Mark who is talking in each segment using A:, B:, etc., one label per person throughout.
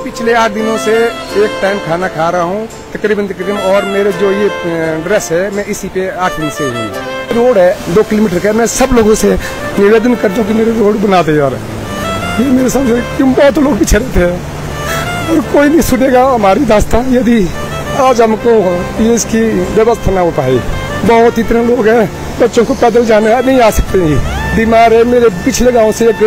A: पिछले 8 दिनों से एक टाइम खाना खा रहा हूँ तकरीबन, और मेरे जो ये ड्रेस है मैं इसी पे 8 दिन से ही। रोड है 2 किलोमीटर का, मैं सब लोगों से निवेदन करता हूँ कि मेरे रोड बनाते यार। ये मेरे सामने क्यों बहुत लोग पीछे रहते हैं और कोई नहीं सुनेगा हमारी दास्तान यदि आज हमको ये इसकी व्यवस्था ना हो पाए। बहुत इतने लोग हैं, बच्चों को पैदल जाने नहीं आ सकते, बीमार है। मेरे पिछले गांव से एक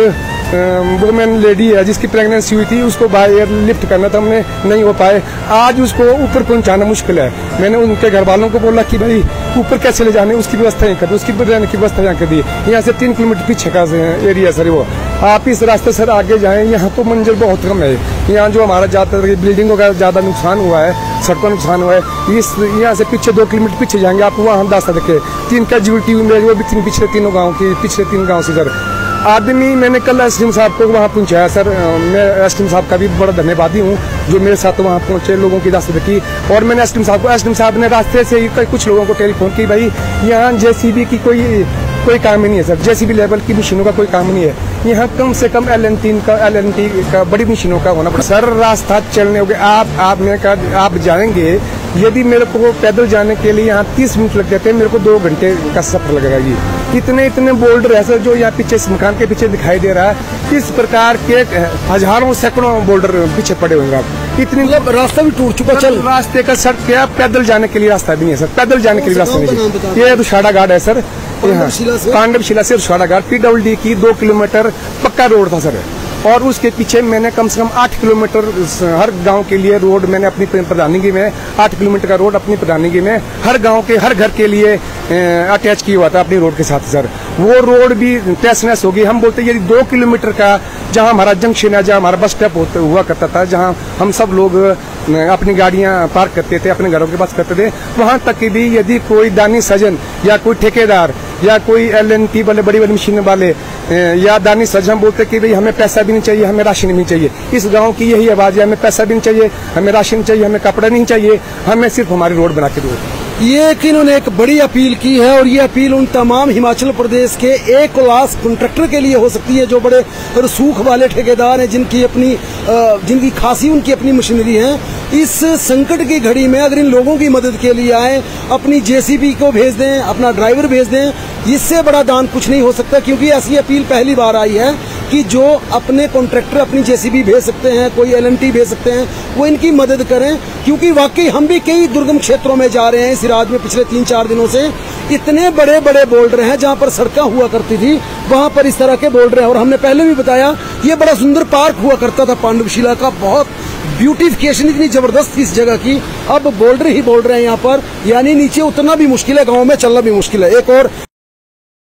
A: वुमेन लेडी है जिसकी प्रेगनेंसी हुई थी, उसको बाय एयर लिफ्ट करना था, हमने नहीं हो पाए। आज उसको ऊपर पहुंचाना मुश्किल है। मैंने उनके घर वालों को बोला कि भाई ऊपर कैसे ले जाने, उसकी व्यवस्था यहाँ कर दो, उसकी रहने की व्यवस्था यहाँ कर दी। यहाँ से 3 किलोमीटर पीछे का एरिया सर वो, आप इस रास्ते सर आगे जाएं, यहाँ तो मंजिल बहुत कम है। यहाँ जो हमारा ज्यादातर बिल्डिंगों का ज्यादा नुकसान हुआ है, सड़कों का नुकसान हुआ है। इस यहाँ से पीछे 2 किलोमीटर पीछे जाएंगे आप, वहाँ हम रास्ता देखे 3 कैजुअलिटी हुई, वो भी पिछले 3 गाँव की, पिछले 3 गाँव से सर आदमी। मैंने कल एसडीएम साहब को वहाँ पहुँचाया सर, मैं एसडीएम साहब का भी बड़ा धन्यवादी हूँ जो मेरे साथ वहाँ पहुँचे, लोगों की रास्ते देखी। और मैंने एसडीएम साहब ने रास्ते से ही कुछ लोगों को टेलीफोन की, भाई यहाँ जेसीबी की कोई काम ही नहीं है सर, जेसीबी लेवल की मशीनों का कोई काम नहीं है। यहाँ कम से कम एल&टी का बड़ी मशीनों का होना पड़ा सर। रास्ता चलने हो गया, आप जाएंगे, यदि मेरे को पैदल जाने के लिए यहाँ 30 मिनट लग जाते हैं, मेरे को 2 घंटे का सफर लगेगा। ये इतने बोल्डर है सर जो यहाँ पीछे मकान के पीछे दिखाई दे रहा है। इस प्रकार के हजारों सैकड़ों बोल्डर पीछे पड़े हुए आप। इतनी
B: रास्ता भी टूट चुका, चल
A: रास्ते का सर क्या पैदल जाने के लिए रास्ता भी नहीं है सर, पैदल जाने के लिए रास्ता नहीं है। ये रुशाड़ा घाट है सर, पांडवशिला से रुशाड़ा घाट, PWD की 2 किलोमीटर पक्का रोड था सर। और उसके पीछे मैंने कम से कम 8 किलोमीटर हर गांव के लिए रोड मैंने अपनी प्रधानगी में 8 किलोमीटर का रोड अपनी प्रधानगी में हर गांव के हर घर के लिए अटैच किया हुआ था अपनी रोड के साथ सर। वो रोड भी तहस-नहस होगी। हम बोलते यदि 2 किलोमीटर का जहां हमारा जंक्शन है, जहां हमारा बस स्टॉप हुआ करता था, जहां हम सब लोग अपनी गाड़ियां पार्क करते थे, अपने घरों के पास करते थे, वहां तक भी यदि कोई दानी सजन या कोई ठेकेदार या कोई एल&टी वाले बड़ी मशीन वाले या दानी सजन बोलते कि भाई हमें पैसा भी नहीं चाहिए, हमें राशन भी नहीं चाहिए। इस गांव की यही आवाज है, हमें पैसा भी नहीं चाहिए, हमें राशन चाहिए, हमें कपड़ा नहीं चाहिए, हमें सिर्फ हमारी रोड बना के दो।
B: ये कि इन्होंने एक बड़ी अपील की है और ये अपील उन तमाम हिमाचल प्रदेश के A क्लास कॉन्ट्रैक्टर के लिए हो सकती है जो बड़े रसूख वाले ठेकेदार हैं, जिनकी खासी उनकी अपनी मशीनरी है। इस संकट की घड़ी में अगर इन लोगों की मदद के लिए आए, अपनी जेसीबी को भेज दें, अपना ड्राइवर भेज दें, इससे बड़ा दान कुछ नहीं हो सकता। क्योंकि ऐसी अपील पहली बार आई है कि जो अपने कॉन्ट्रैक्टर अपनी जेसीबी भेज सकते हैं, कोई एल&टी भेज सकते हैं, वो इनकी मदद करें। क्योंकि वाकई हम भी कई दुर्गम क्षेत्रों में जा रहे हैं इस राज्य में पिछले 3-4 दिनों से। इतने बड़े बड़े बोल्डर हैं जहां पर सड़कें हुआ करती थी, वहां पर इस तरह के बोल्डर हैं। और हमने पहले भी बताया ये बड़ा सुंदर पार्क हुआ करता था पांडवशिला का, बहुत ब्यूटिफिकेशन इतनी जबरदस्त थी इस जगह की। अब बोल्डर ही बोल्डर हैं यहाँ पर, यानी नीचे उतरना भी मुश्किल है, गाँव में चलना भी मुश्किल है। एक और